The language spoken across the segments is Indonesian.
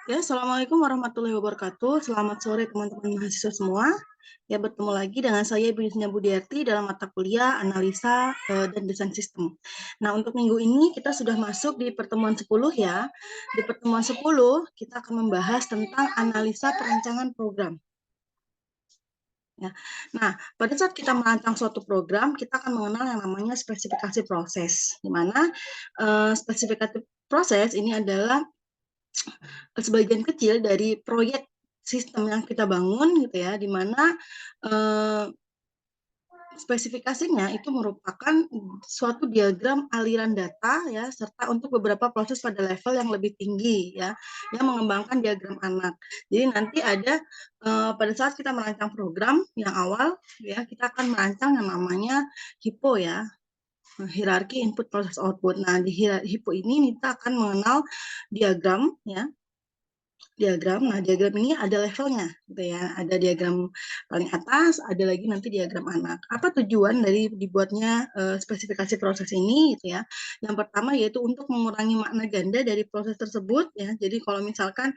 Ya, Assalamualaikum warahmatullahi wabarakatuh. Selamat sore teman-teman mahasiswa semua. Ya, bertemu lagi dengan saya Ibu Yusnia Budiarti dalam mata kuliah Analisa dan Desain Sistem. Nah, untuk minggu ini kita sudah masuk di pertemuan 10 ya. Di pertemuan 10 kita akan membahas tentang analisa perancangan program. Ya. Nah, pada saat kita merancang suatu program, kita akan mengenal yang namanya spesifikasi proses, di mana spesifikasi proses ini adalah sebagian kecil dari proyek sistem yang kita bangun gitu ya, di mana eh, spesifikasinya itu merupakan suatu diagram aliran data ya, serta untuk beberapa proses pada level yang lebih tinggi ya, yang mengembangkan diagram anak. Jadi nanti ada pada saat kita merancang program yang awal ya, kita akan merancang yang namanya HIPO ya, hierarki input proses output. Nah, di HIPO ini kita akan mengenal diagram ya, diagram. Nah, diagram ini ada levelnya, gitu ya. Ada diagram paling atas, ada lagi nanti diagram anak. Apa tujuan dari dibuatnya spesifikasi proses ini, gitu ya? Yang pertama yaitu untuk mengurangi makna ganda dari proses tersebut, ya. Jadi kalau misalkan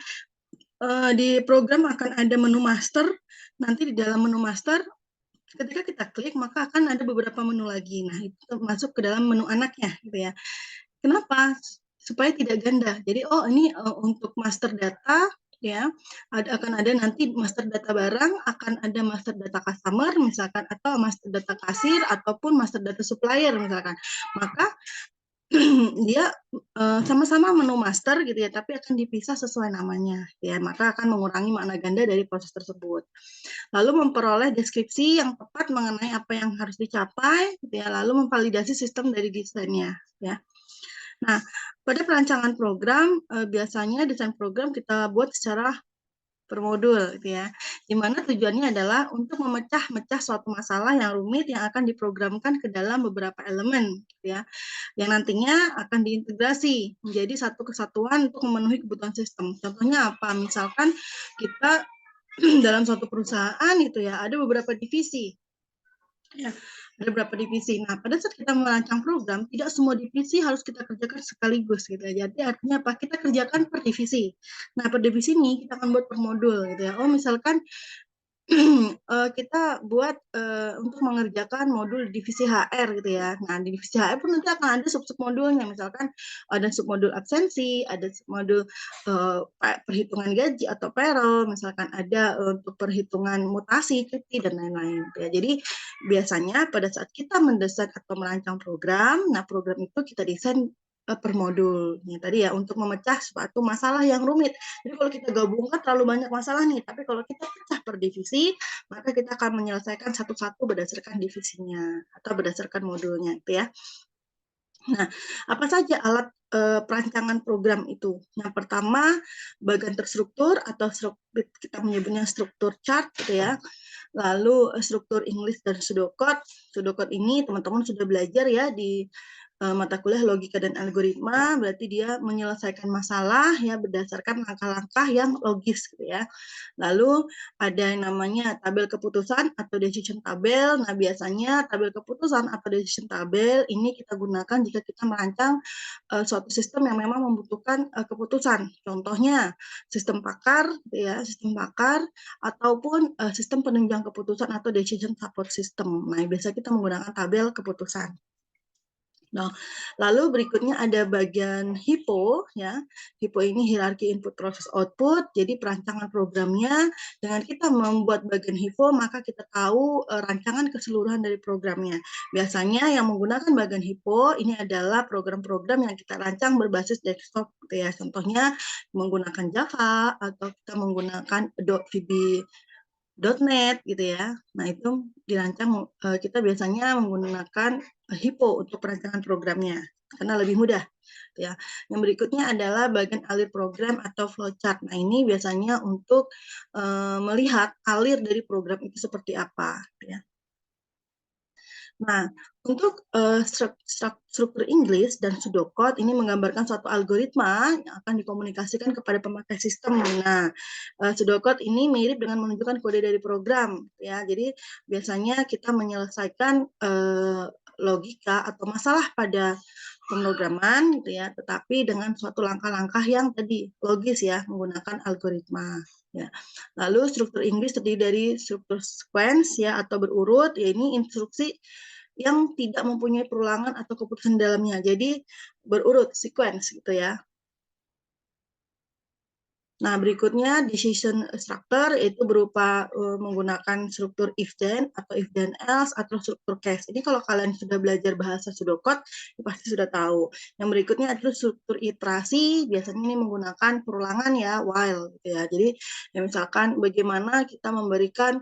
di program akan ada menu master, nanti di dalam menu master ketika kita klik maka akan ada beberapa menu lagi. Nah, itu masuk ke dalam menu anaknya, gitu ya. Kenapa? Supaya tidak ganda. Jadi, oh ini untuk master data ya, akan ada nanti master data barang, akan ada master data customer misalkan, atau master data kasir, ataupun master data supplier misalkan. Maka dia sama-sama menu master gitu ya, tapi akan dipisah sesuai namanya ya, maka akan mengurangi makna ganda dari proses tersebut. Lalu memperoleh deskripsi yang tepat mengenai apa yang harus dicapai, gitu ya, lalu memvalidasi sistem dari desainnya ya. Nah, pada perancangan program, biasanya desain program kita buat secara per modul, gitu ya. Di mana tujuannya adalah untuk memecah-mecah suatu masalah yang rumit yang akan diprogramkan ke dalam beberapa elemen, gitu ya. Yang nantinya akan diintegrasi menjadi satu kesatuan untuk memenuhi kebutuhan sistem. Contohnya apa? Misalkan kita dalam suatu perusahaan itu ya, ada beberapa divisi. Ya, ada beberapa divisi. Nah, pada saat kita merancang program, tidak semua divisi harus kita kerjakan sekaligus gitu ya. Jadi artinya apa? Kita kerjakan per divisi. Nah, per divisi ini kita akan buat per modul gitu ya. Oh, misalkan kita buat untuk mengerjakan modul divisi HR gitu ya. Nah, di divisi HR pun nanti akan ada sub-sub modulnya. Misalkan ada submodul absensi, ada submodul perhitungan gaji atau payroll, misalkan ada untuk perhitungan mutasi, cuti, dan lain-lain. Ya, jadi biasanya pada saat kita mendesain atau merancang program, nah program itu kita desain per modul. Ya, tadi ya untuk memecah suatu masalah yang rumit. Jadi kalau kita gabungkan terlalu banyak masalah nih, tapi kalau kita pecah per divisi, maka kita akan menyelesaikan satu-satu berdasarkan divisinya atau berdasarkan modulnya, itu ya. Nah, apa saja alat perancangan program itu? Yang pertama, bagian terstruktur atau kita menyebutnya struktur chart, gitu ya. Lalu struktur English dan pseudocode. Pseudocode ini teman-teman sudah belajar ya di mata kuliah logika dan algoritma, berarti dia menyelesaikan masalah ya berdasarkan langkah-langkah yang logis gitu ya. Lalu ada yang namanya tabel keputusan atau decision tabel. Nah, biasanya tabel keputusan atau decision tabel ini kita gunakan jika kita merancang suatu sistem yang memang membutuhkan keputusan. Contohnya sistem pakar ya, sistem pakar ataupun sistem penunjang keputusan atau decision support system. Nah, biasa kita menggunakan tabel keputusan. Nah, lalu berikutnya ada bagian HIPO ya. HIPO ini hierarki input proses output. Jadi perancangan programnya dengan kita membuat bagian HIPO maka kita tahu rancangan keseluruhan dari programnya. Biasanya yang menggunakan bagian HIPO ini adalah program-program yang kita rancang berbasis desktop gitu ya. Contohnya menggunakan Java atau kita menggunakan VB .NET gitu ya. Nah, itu dirancang kita biasanya menggunakan HIPO untuk perancangan programnya karena lebih mudah ya. Yang berikutnya adalah bagian alir program atau flowchart. Nah, ini biasanya untuk melihat alir dari program itu seperti apa ya. Nah, untuk struktur English dan pseudocode ini menggambarkan suatu algoritma yang akan dikomunikasikan kepada pemakai sistem. Nah, pseudocode ini mirip dengan menunjukkan kode dari program, ya. Jadi biasanya kita menyelesaikan logika atau masalah pada pemrograman gitu ya, tetapi dengan suatu langkah-langkah yang tadi logis ya, menggunakan algoritma ya. Lalu struktur Inggris terdiri dari struktur sequence ya atau berurut, ya ini instruksi yang tidak mempunyai perulangan atau keputusan dalamnya. Jadi berurut sequence gitu ya. Nah, berikutnya decision structure itu berupa menggunakan struktur if then atau if then else atau struktur case. Ini kalau kalian sudah belajar bahasa pseudocode, pasti sudah tahu. Yang berikutnya adalah struktur iterasi, biasanya ini menggunakan perulangan ya, while gitu ya. Jadi ya misalkan bagaimana kita memberikan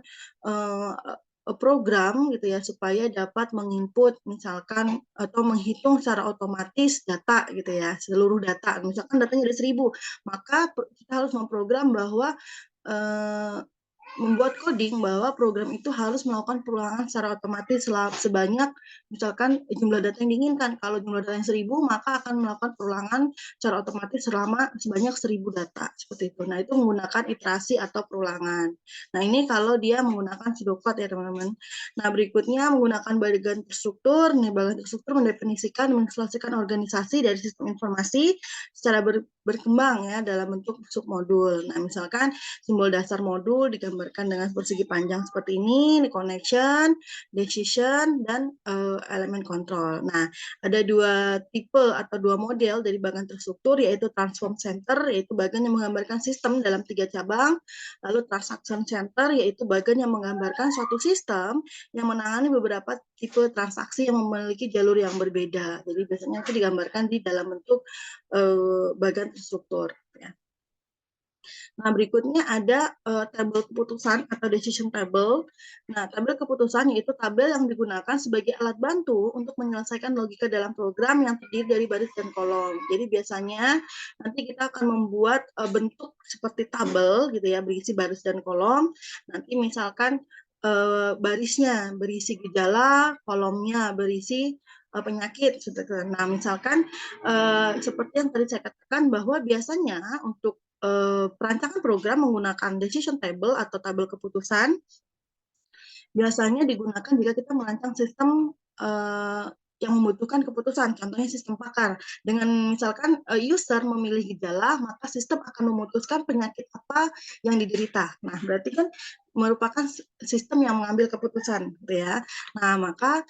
program gitu ya supaya dapat menginput misalkan atau menghitung secara otomatis data gitu ya, seluruh data. Misalkan datanya ada 1000, maka kita harus memprogram bahwa membuat coding bahwa program itu harus melakukan perulangan secara otomatis sebanyak misalkan jumlah data yang diinginkan. Kalau jumlah data yang 1000, maka akan melakukan perulangan secara otomatis selama sebanyak 1000 data seperti itu. Nah, itu menggunakan iterasi atau perulangan. Nah, ini kalau dia menggunakan pseudocode ya teman-teman. Nah, berikutnya menggunakan bagian terstruktur. Nih, bagian terstruktur mendefinisikan dan menginstalasikan organisasi dari sistem informasi secara berkembang ya dalam bentuk submodul. Nah, misalkan simbol dasar modul digambarkan dengan persegi panjang seperti ini connection, decision, dan elemen kontrol. Nah, ada dua tipe atau dua model dari bagian terstruktur, yaitu transform center, yaitu bagian yang menggambarkan sistem dalam 3 cabang, lalu transaction center, yaitu bagian yang menggambarkan suatu sistem yang menangani beberapa tipe transaksi yang memiliki jalur yang berbeda. Jadi biasanya itu digambarkan di dalam bentuk bagian terstruktur. Ya. Nah, berikutnya ada tabel keputusan atau decision table. Nah, tabel keputusan yaitu tabel yang digunakan sebagai alat bantu untuk menyelesaikan logika dalam program yang terdiri dari baris dan kolom. Jadi biasanya nanti kita akan membuat bentuk seperti tabel gitu ya, berisi baris dan kolom. Nanti misalkan barisnya berisi gejala, kolomnya berisi penyakit. Nah, misalkan seperti yang tadi saya katakan bahwa biasanya untuk perancangan program menggunakan decision table atau tabel keputusan biasanya digunakan jika kita merancang sistem yang membutuhkan keputusan, contohnya sistem pakar. Dengan misalkan user memilih gejala, maka sistem akan memutuskan penyakit apa yang diderita. Nah, berarti kan merupakan sistem yang mengambil keputusan, gitu ya. Nah, maka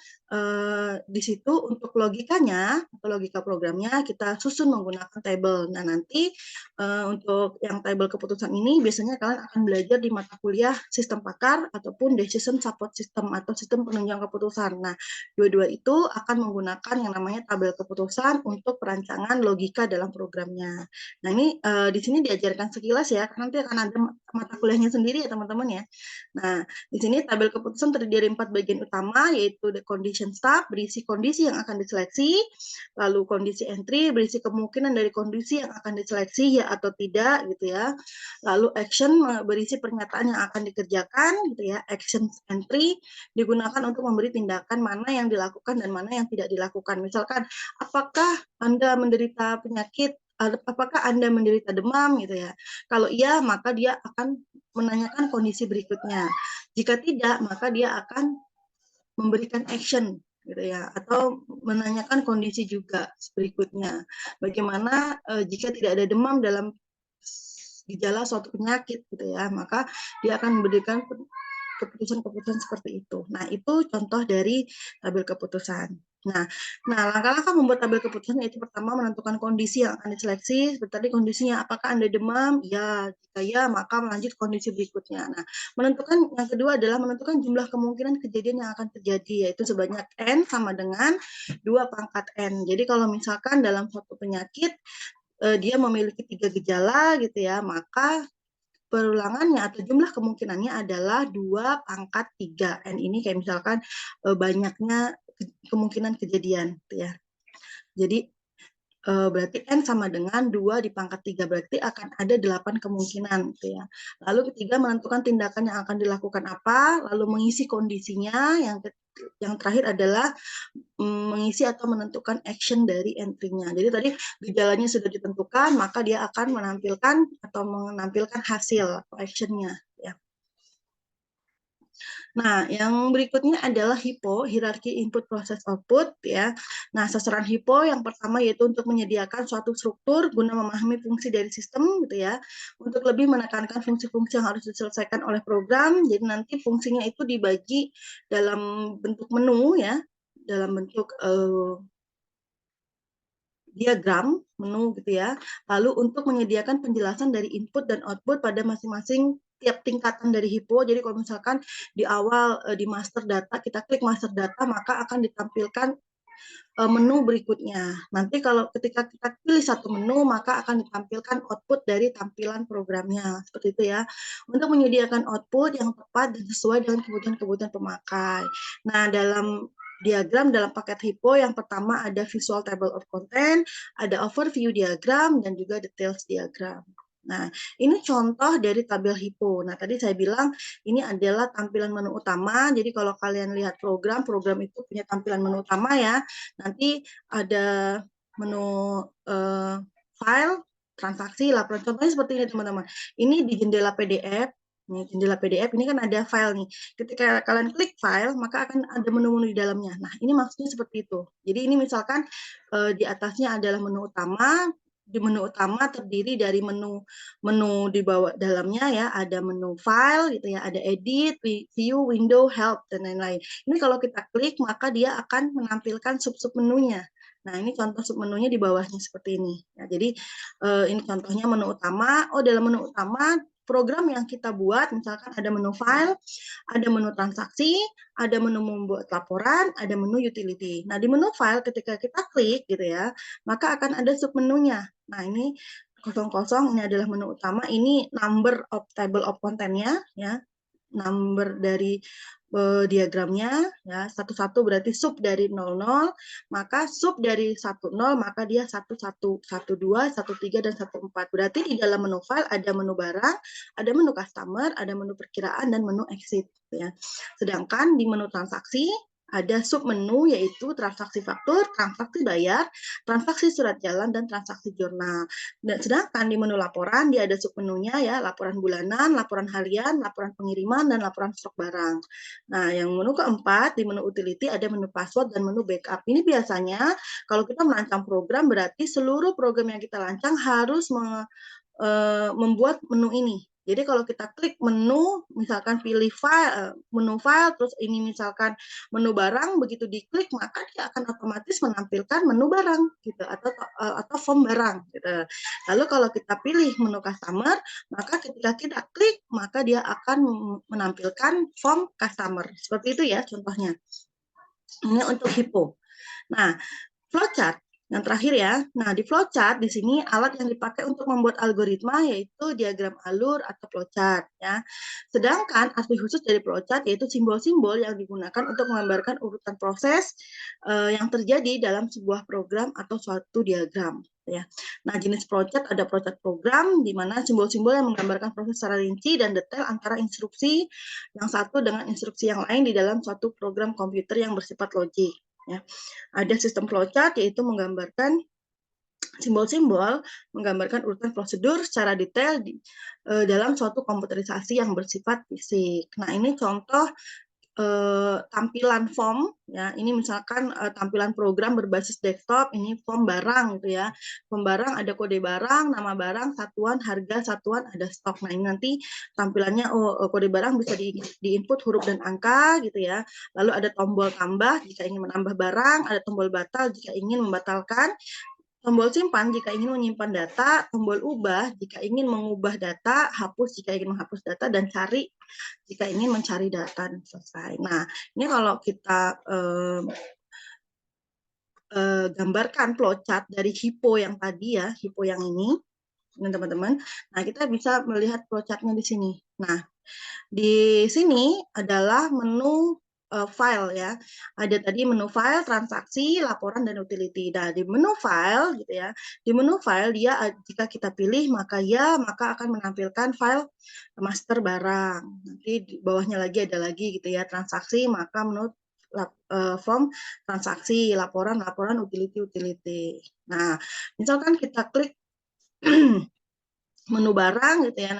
di situ untuk logikanya atau logika programnya kita susun menggunakan table. Nah, nanti untuk yang table keputusan ini biasanya kalian akan belajar di mata kuliah sistem pakar ataupun decision support system atau sistem penunjang keputusan. Nah, dua-dua itu akan menggunakan yang namanya tabel keputusan untuk perancangan logika dalam programnya. Nah, ini di sini diajarkan sekilas ya, karena nanti akan ada mata kuliahnya sendiri ya teman-teman ya. Nah, di sini tabel keputusan terdiri dari 4 bagian utama, yaitu the condition step, berisi kondisi yang akan diseleksi, lalu kondisi entry, berisi kemungkinan dari kondisi yang akan diseleksi ya atau tidak gitu ya. Lalu action, berisi pernyataan yang akan dikerjakan gitu ya. Action entry digunakan untuk memberi tindakan mana yang dilakukan dan mana yang tidak dilakukan. Misalkan, apakah Anda menderita penyakit, apakah Anda menderita demam gitu ya. Kalau iya, maka dia akan menanyakan kondisi berikutnya. Jika tidak, maka dia akan memberikan action gitu ya, atau menanyakan kondisi juga berikutnya. Bagaimana jika tidak ada demam dalam gejala suatu penyakit gitu ya, maka dia akan memberikan keputusan-keputusan seperti itu. Nah, itu contoh dari tabel keputusan. Nah, langkah-langkah membuat tabel keputusan yaitu pertama menentukan kondisi yang akan diseleksi. Seperti tadi kondisinya, apakah Anda demam? Ya, jika ya, maka melanjut kondisi berikutnya. Nah, yang kedua adalah menentukan jumlah kemungkinan kejadian yang akan terjadi, yaitu sebanyak N sama dengan 2 pangkat N. Jadi kalau misalkan dalam suatu penyakit, dia memiliki 3 gejala gitu ya, maka perulangannya atau jumlah kemungkinannya adalah 2 pangkat 3. N ini kayak misalkan banyaknya kemungkinan kejadian gitu ya. Jadi berarti N sama dengan 2 di pangkat 3, berarti akan ada 8 kemungkinan gitu ya. Lalu ketiga menentukan tindakan yang akan dilakukan apa, lalu mengisi kondisinya, yang terakhir adalah mengisi atau menentukan action dari entry-nya. Jadi tadi gejalanya sudah ditentukan, maka dia akan menampilkan hasil atau action-nya ya. Nah, yang berikutnya adalah HIPO, hierarki input proses output ya. Nah, sasaran HIPO yang pertama yaitu untuk menyediakan suatu struktur guna memahami fungsi dari sistem gitu ya. Untuk lebih menekankan fungsi-fungsi yang harus diselesaikan oleh program. Jadi nanti fungsinya itu dibagi dalam bentuk menu ya, dalam bentuk diagram menu gitu ya. Lalu untuk menyediakan penjelasan dari input dan output pada masing-masing tiap tingkatan dari HIPO. Jadi kalau misalkan di awal di master data kita klik master data maka akan ditampilkan menu berikutnya. Nanti kalau ketika kita pilih satu menu maka akan ditampilkan output dari tampilan programnya. Seperti itu ya. Untuk menyediakan output yang tepat dan sesuai dengan kebutuhan-kebutuhan pemakai. Nah, dalam diagram dalam paket HIPO yang pertama ada visual table of content, ada overview diagram, dan juga details diagram. Nah, ini contoh dari tabel HIPO. Nah, tadi saya bilang ini adalah tampilan menu utama. Jadi kalau kalian lihat program itu punya tampilan menu utama ya. Nanti ada menu file, transaksi, laporan. Contohnya seperti ini teman-teman. Ini di jendela PDF. Nih, jendela PDF ini kan ada file nih. Ketika kalian klik file, maka akan ada menu-menu di dalamnya. Nah, ini maksudnya seperti itu. Jadi ini misalkan di atasnya adalah menu utama. Di menu utama terdiri dari menu di bawah dalamnya ya, ada menu file gitu ya, ada edit, view, window, help dan lain-lain. Ini kalau kita klik maka dia akan menampilkan sub-sub menunya. Nah, ini contoh sub menunya di bawahnya seperti ini. Ya, jadi ini contohnya menu utama. Oh, dalam menu utama program yang kita buat, misalkan ada menu file, ada menu transaksi, ada menu membuat laporan, ada menu utility. Nah, di menu file ketika kita klik gitu ya, maka akan ada sub menunya. Nah, ini 00 ini adalah menu utama, ini number of table of content-nya ya, number dari diagramnya ya, 11 berarti sub dari 00, maka sub dari 10 maka dia 11, 12, 13 dan 14. Berarti di dalam menu file ada menu barang, ada menu customer, ada menu perkiraan dan menu exit ya. Sedangkan di menu transaksi ada sub menu yaitu transaksi faktur, transaksi bayar, transaksi surat jalan dan transaksi jurnal. Dan sedangkan di menu laporan dia ada submenunya ya, laporan bulanan, laporan harian, laporan pengiriman dan laporan stok barang. Nah, yang menu keempat di menu utility ada menu password dan menu backup. Ini biasanya kalau kita merancang program berarti seluruh program yang kita rancang harus membuat menu ini. Jadi kalau kita klik menu, misalkan pilih file, menu file, terus ini misalkan menu barang, begitu diklik maka dia akan otomatis menampilkan menu barang gitu atau form barang gitu. Lalu kalau kita pilih menu customer, maka ketika kita klik maka dia akan menampilkan form customer. Seperti itu ya contohnya. Ini untuk HIPO. Nah, flowchart yang terakhir ya. Nah, di flowchart di sini alat yang dipakai untuk membuat algoritma yaitu diagram alur atau flowchart ya. Sedangkan arti khusus dari flowchart yaitu simbol-simbol yang digunakan untuk menggambarkan urutan proses yang terjadi dalam sebuah program atau suatu diagram ya. Nah, jenis flowchart ada flowchart program di mana simbol-simbol yang menggambarkan proses secara rinci dan detail antara instruksi yang satu dengan instruksi yang lain di dalam suatu program komputer yang bersifat logik ya. Ada sistem flowchart yaitu menggambarkan simbol-simbol, menggambarkan urutan prosedur secara detail dalam suatu komputerisasi yang bersifat fisik. Nah, ini contoh tampilan form ya. Ini misalkan tampilan program berbasis desktop, ini form barang gitu ya. Form barang ada kode barang, nama barang, satuan, harga, satuan, ada stok. Nah, ini nanti tampilannya kode barang bisa diinput huruf dan angka gitu ya. Lalu ada tombol tambah jika ingin menambah barang, ada tombol batal jika ingin membatalkan, tombol simpan jika ingin menyimpan data, tombol ubah jika ingin mengubah data, hapus jika ingin menghapus data, dan cari jika ingin mencari data. Selesai. Nah, ini kalau kita gambarkan flowchart dari HIPO yang tadi ya, HIPO yang ini, teman-teman. Nah, kita bisa melihat flowchart-nya di sini. Nah, di sini adalah menu file ya. Ada tadi menu file, transaksi, laporan, dan utility. Nah, di menu file gitu ya. Di menu file dia jika kita pilih maka akan menampilkan file master barang. Nanti di bawahnya lagi ada lagi gitu ya, transaksi, maka menu form transaksi, laporan, utility. Nah, misalkan kita klik menu barang gitu ya,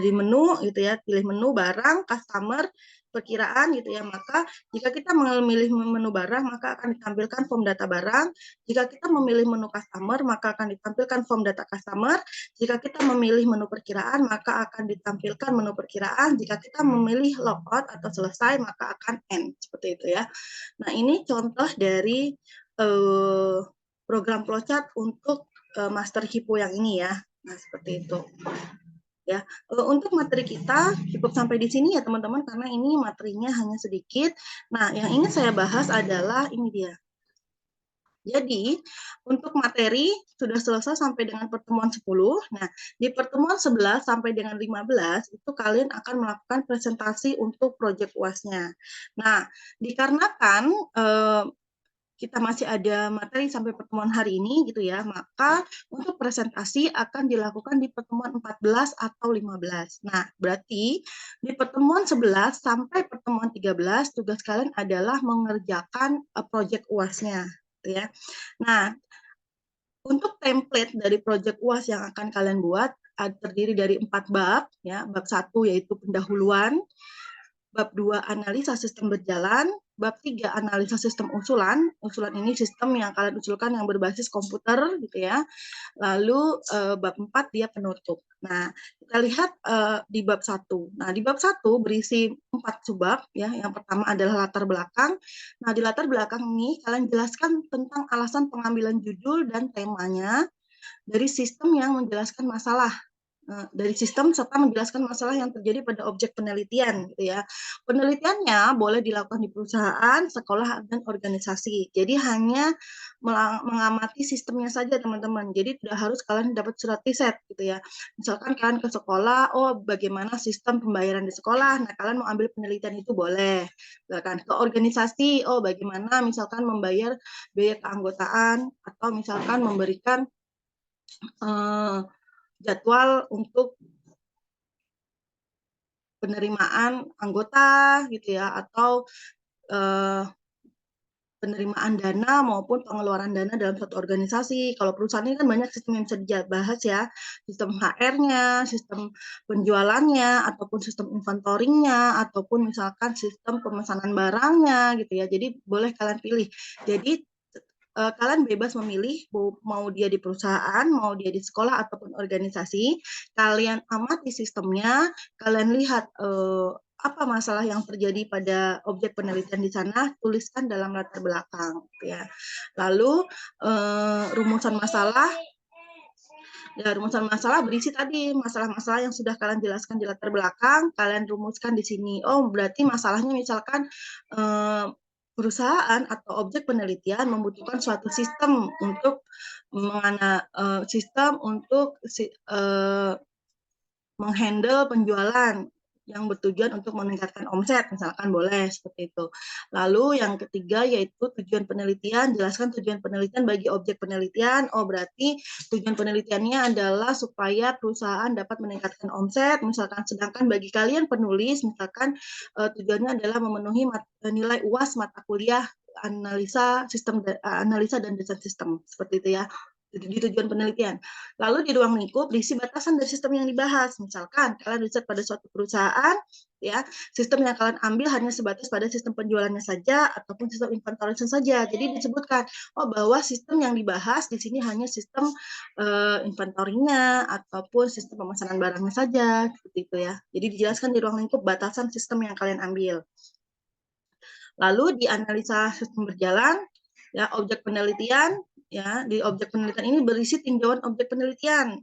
di menu gitu ya, pilih menu barang, customer, perkiraan gitu ya. Maka jika kita memilih menu barang, maka akan ditampilkan form data barang. Jika kita memilih menu customer, maka akan ditampilkan form data customer. Jika kita memilih menu perkiraan, maka akan ditampilkan menu perkiraan. Jika kita memilih logout atau selesai, maka akan end, seperti itu ya. Nah, ini contoh dari program flowchart untuk master HIPO yang ini ya. Nah, seperti itu. Ya, untuk materi kita cukup sampai di sini ya teman-teman, karena ini materinya hanya sedikit. Nah, yang ingin saya bahas adalah ini dia. Jadi, untuk materi sudah selesai sampai dengan pertemuan 10. Nah, di pertemuan 11 sampai dengan 15 itu kalian akan melakukan presentasi untuk proyek UAS-nya. Nah, dikarenakan kita masih ada materi sampai pertemuan hari ini gitu ya, maka untuk presentasi akan dilakukan di pertemuan 14 atau 15. Nah, berarti di pertemuan 11 sampai pertemuan 13 tugas kalian adalah mengerjakan proyek UAS-nya gitu ya. Nah, untuk template dari proyek UAS yang akan kalian buat terdiri dari 4 bab ya. Bab 1 yaitu pendahuluan, bab 2 analisa sistem berjalan, bab 3 analisa sistem usulan. Usulan ini sistem yang kalian usulkan yang berbasis komputer gitu ya. Lalu bab 4 dia penutup. Nah, kita lihat di bab 1. Nah, di bab 1 berisi 4 subbab ya. Yang pertama adalah latar belakang. Nah, di latar belakang ini kalian jelaskan tentang alasan pengambilan judul dan temanya dari sistem yang menjelaskan masalah, dari sistem serta menjelaskan masalah yang terjadi pada objek penelitian gitu ya. Penelitiannya boleh dilakukan di perusahaan, sekolah, dan organisasi. Jadi hanya mengamati sistemnya saja teman-teman. Jadi tidak harus kalian dapat surat riset gitu ya. Misalkan kalian ke sekolah, oh bagaimana sistem pembayaran di sekolah, nah kalian mau ambil penelitian itu boleh. Misalkan ke organisasi, oh bagaimana misalkan membayar biaya keanggotaan atau misalkan memberikan jadwal untuk penerimaan anggota gitu ya, atau penerimaan dana maupun pengeluaran dana dalam suatu organisasi. Kalau perusahaan ini kan banyak sistem yang bisa dibahas ya, sistem HR-nya, sistem penjualannya, ataupun sistem inventory-nya, ataupun misalkan sistem pemesanan barangnya gitu ya. Jadi boleh kalian pilih. Jadi kalian bebas memilih mau dia di perusahaan, mau dia di sekolah ataupun organisasi. Kalian amati sistemnya, kalian lihat apa masalah yang terjadi pada objek penelitian di sana, tuliskan dalam latar belakang. Ya. Lalu rumusan masalah. Ya, rumusan masalah berisi tadi masalah-masalah yang sudah kalian jelaskan di latar belakang, kalian rumuskan di sini. Oh, berarti masalahnya misalkan perusahaan atau objek penelitian membutuhkan suatu sistem untuk menghandle penjualan yang bertujuan untuk meningkatkan omset, misalkan boleh seperti itu. Lalu yang ketiga yaitu tujuan penelitian, jelaskan tujuan penelitian bagi objek penelitian. Oh, berarti tujuan penelitiannya adalah supaya perusahaan dapat meningkatkan omset, misalkan. Sedangkan bagi kalian penulis, misalkan tujuannya adalah memenuhi nilai UAS mata kuliah analisa dan desain sistem, seperti itu ya, di tujuan penelitian. Lalu di ruang lingkup diisi batasan dari sistem yang dibahas. Misalkan kalian riset pada suatu perusahaan, ya sistem yang kalian ambil hanya sebatas pada sistem penjualannya saja ataupun sistem inventory saja. Jadi disebutkan bahwa sistem yang dibahas di sini hanya sistem inventory-nya ataupun sistem pemesanan barangnya saja, seperti itu ya. Jadi dijelaskan di ruang lingkup batasan sistem yang kalian ambil. Lalu di analisa sistem berjalan, ya objek penelitian. Ya, di objek penelitian ini berisi tinjauan objek penelitian.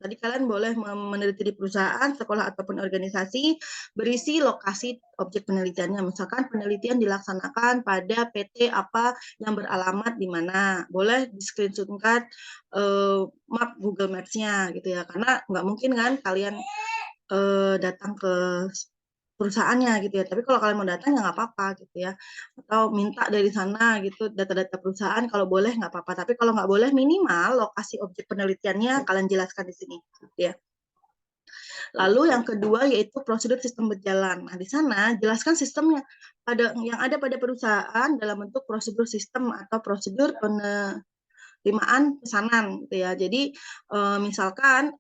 Tadi kalian boleh meneliti di perusahaan, sekolah, ataupun organisasi, berisi lokasi objek penelitiannya. Misalkan penelitian dilaksanakan pada PT apa yang beralamat di mana. Boleh di-screenshot map Google Maps-nya gitu ya. Karena nggak mungkin kan kalian datang ke perusahaannya gitu ya. Tapi kalau kalian mau datang ya nggak apa-apa gitu ya. Atau minta dari sana gitu data-data perusahaan, kalau boleh nggak apa-apa. Tapi kalau nggak boleh minimal lokasi objek penelitiannya kalian jelaskan di sini gitu ya. Lalu yang kedua yaitu prosedur sistem berjalan. Nah, di sana jelaskan sistemnya yang ada pada perusahaan dalam bentuk prosedur sistem atau prosedur penerimaan pesanan gitu ya. Jadi misalkan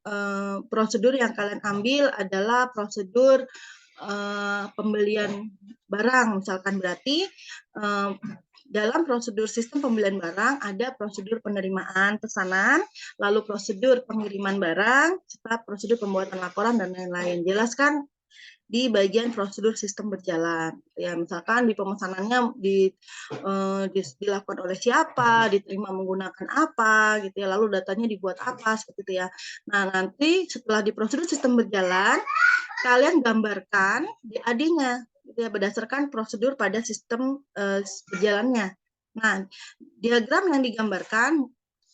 prosedur yang kalian ambil adalah prosedur pembelian barang, misalkan berarti dalam prosedur sistem pembelian barang ada prosedur penerimaan pesanan, lalu prosedur pengiriman barang, serta prosedur pembuatan laporan dan lain-lain. Jelaskan di bagian prosedur sistem berjalan. Ya, misalkan di pemesanannya dilakukan oleh siapa, diterima menggunakan apa, gitu ya. Lalu datanya dibuat apa, seperti itu ya. Nah, nanti setelah di prosedur sistem berjalan, kalian gambarkan di AD-nya, gitu ya, berdasarkan prosedur pada sistem berjalannya. Nah, diagram yang digambarkan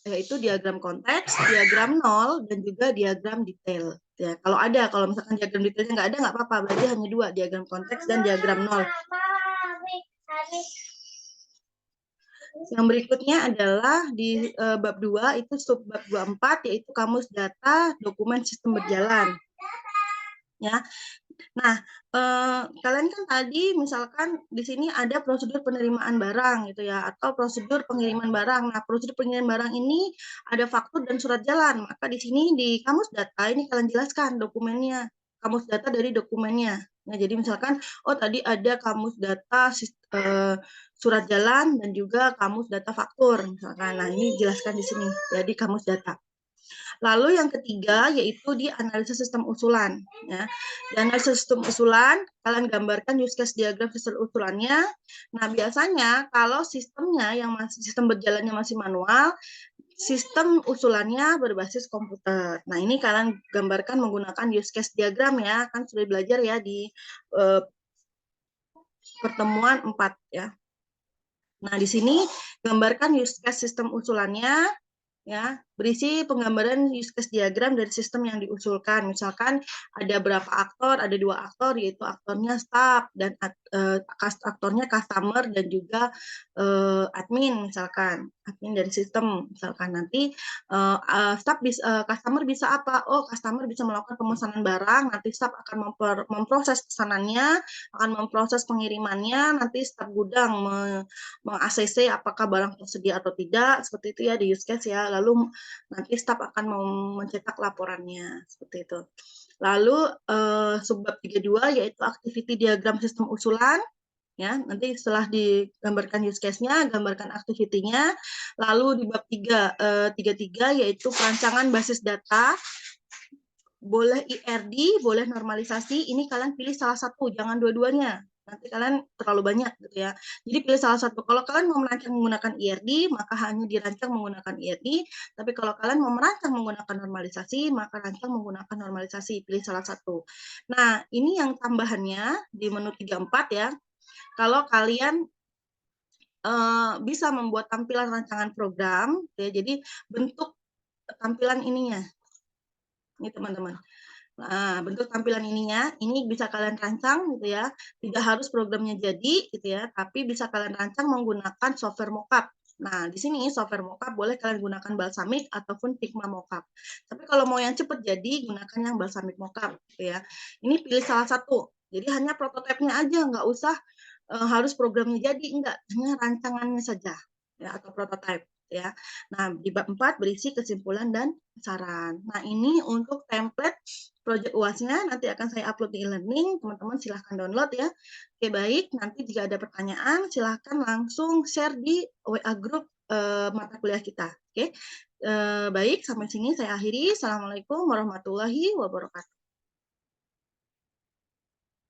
yaitu diagram konteks, diagram nol, dan juga diagram detail. Ya, kalau misalkan diagram detailnya nggak ada, nggak apa-apa, berarti hanya dua, diagram konteks dan diagram nol. Yang berikutnya adalah di bab 2, itu subbab 24, yaitu kamus data dokumen sistem berjalan. Ya, nah, kalian kan tadi misalkan di sini ada prosedur penerimaan barang gitu ya, atau prosedur pengiriman barang. Nah, prosedur pengiriman barang ini ada faktur dan surat jalan. Maka di sini di kamus data ini kalian jelaskan dokumennya, kamus data dari dokumennya. Nah, jadi misalkan, oh tadi ada kamus data surat jalan dan juga kamus data faktur misalkan. Nah, ini jelaskan di sini, jadi kamus data. Lalu yang ketiga yaitu di analisis sistem usulan. Ya. Di analisis sistem usulan, kalian gambarkan use case diagram sistem usulannya. Nah, biasanya kalau sistemnya sistem berjalannya masih manual, sistem usulannya berbasis komputer. Nah, ini kalian gambarkan menggunakan use case diagram ya, kan sudah belajar ya di pertemuan 4 ya. Nah, di sini gambarkan use case sistem usulannya. Ya, berisi penggambaran use case diagram dari sistem yang diusulkan. Misalkan ada berapa aktor, ada 2 aktor, yaitu aktornya staff dan aktornya customer dan juga admin, misalkan admin dari sistem. Misalkan nanti customer bisa apa? Oh, customer bisa melakukan pemesanan barang, nanti staff akan memproses pesanannya, akan memproses pengirimannya, nanti staf gudang meng-ACC apakah barang tersedia atau tidak, seperti itu ya di use case ya. Lalu nanti staf akan mencetak laporannya, seperti itu. Lalu subbab 32 yaitu activity diagram sistem usulan. Ya, nanti setelah digambarkan use case-nya, gambarkan activity-nya. Lalu di bab 33 yaitu perancangan basis data. Boleh IRD, boleh normalisasi, ini kalian pilih salah satu, jangan dua-duanya. Nanti kalian terlalu banyak gitu ya. Jadi pilih salah satu. Kalau kalian mau merancang menggunakan IRD, maka hanya dirancang menggunakan IRD. Tapi kalau kalian mau merancang menggunakan normalisasi, maka rancang menggunakan normalisasi. Pilih salah satu. Nah, ini yang tambahannya di menu 34 ya. Kalau kalian bisa membuat tampilan rancangan program, ya, jadi bentuk tampilan ininya. Ini teman-teman. Nah, bentuk tampilan ininya, ini bisa kalian rancang gitu ya. Tidak harus programnya jadi gitu ya, tapi bisa kalian rancang menggunakan software mockup. Nah, di sini software mockup boleh kalian gunakan Balsamiq ataupun Figma mockup. Tapi kalau mau yang cepat jadi, gunakan yang Balsamiq mockup gitu ya. Ini pilih salah satu. Jadi hanya prototipenya aja, nggak usah harus programnya jadi, enggak, hanya rancangannya saja ya, atau prototipe ya. Nah, di bab 4 berisi kesimpulan dan saran. Nah, ini untuk template project UAS-nya nanti akan saya upload di e-learning, teman-teman silahkan download ya. Oke, baik, nanti jika ada pertanyaan silahkan langsung share di WA group mata kuliah kita. Oke, baik, sampai sini saya akhiri. Assalamualaikum warahmatullahi wabarakatuh.